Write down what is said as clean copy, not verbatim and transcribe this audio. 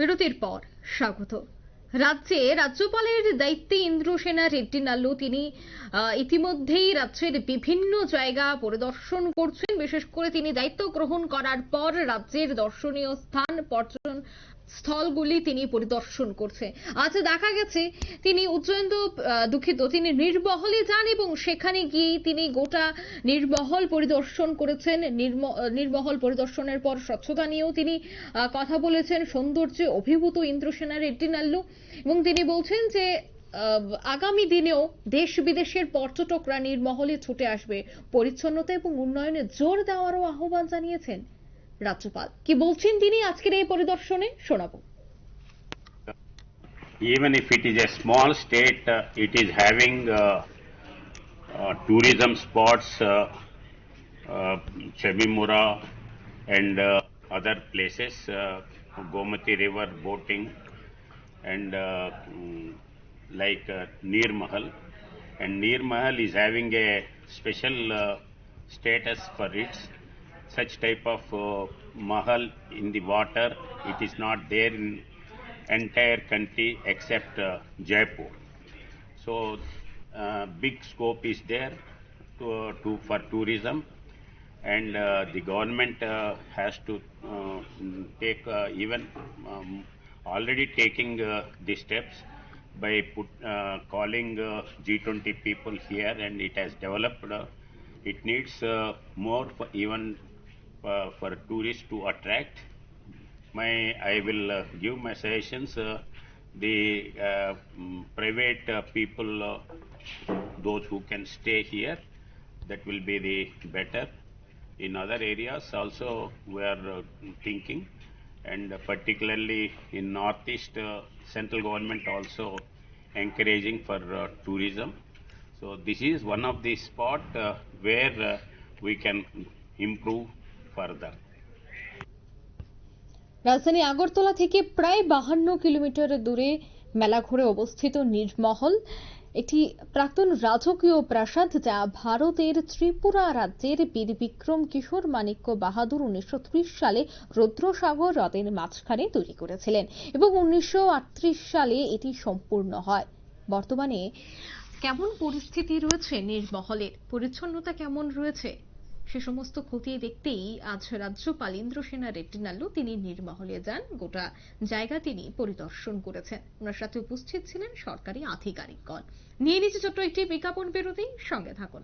বিরতির পর স্বাগত। রাজ্যে রাজ্যপালের দায়িত্বে ইন্দ্রসেনা রেড্ডি নাল্লু তিনি ইতিমধ্যেই রাজ্যের বিভিন্ন জায়গা পরিদর্শন করছেন। বিশেষ করে তিনি দায়িত্ব গ্রহণ করার পর রাজ্যের দর্শনীয় স্থান পর্যটন স্থলগুলি তিনি পরিদর্শন করছে। আজ দেখা গেছে তিনি তিনি নির্মহলে যান এবং সেখানে গিয়ে তিনি গোটা নির্মহল পরিদর্শন করেছেন। নির্মহল পরিদর্শনের পর স্বচ্ছতা নিয়েও তিনি কথা বলেছেন। সৌন্দর্যে অভিভূত ইন্দ্রসেনা রেড্ডি নাল্লু এবং তিনি বলছেন যে আগামী দিনেও দেশ বিদেশের পর্যটকরা নির্মহলে ছুটে আসবে। পরিচ্ছন্নতা এবং উন্নয়নে জোর দেওয়ারও আহ্বান জানিয়েছেন রাজ্যপাল। কি বলছেন তিনি আজকের এই পরিদর্শনে শোনাবো। Even if it is a small state, it is having tourism spots, Chabimura and other places, Gomati River boating and like Neer Mahal. And Neer Mahal is having a special status for its such type of mahal in the water. It is not there in entire country except Jaipur. So big scope is there for tourism, and the government has to take even already taking the steps by calling G20 people here, and it has developed. It needs more for even for tourists to attract. I will give my suggestions. The private people, those who can stay here, that will be the better. In other areas also we are thinking, and particularly in northeast, central government also encouraging for tourism. So this is one of the spot where we can improve further. রাজধানী আগরতলা থেকে প্রায় 52 kilometre দূরে মেলাঘরে অবস্থিত নির্মহল একটি প্রাক্তন রাজকীয় প্রাসাদ, যা ভারতের ত্রিপুরা রাজ্যের বীর বিক্রম কিশোর মাণিক্য বাহাদুর 1930 সালে রুদ্রসাগর হ্রদের মাঝখানে তৈরি করেছিলেন এবং 1938 সালে এটি সম্পূর্ণ হয়। বর্তমানে কেমন পরিস্থিতি রয়েছে নির্মহলের, পরিচ্ছন্নতা কেমন রয়েছে, সে সমস্ত খতিয়ে দেখতেই আজ রাজ্যপাল ইন্দ্রসেনা রেড্ডি নাল্লু তিনি নির্মহলে যান। গোটা জায়গা তিনি পরিদর্শন করেছেন। ওনার সাথে উপস্থিত ছিলেন সরকারি আধিকারিকগণ। নিয়ে নিচ্ছে ছোট্ট একটি বিজ্ঞাপন বিরতি, সঙ্গে থাকুন।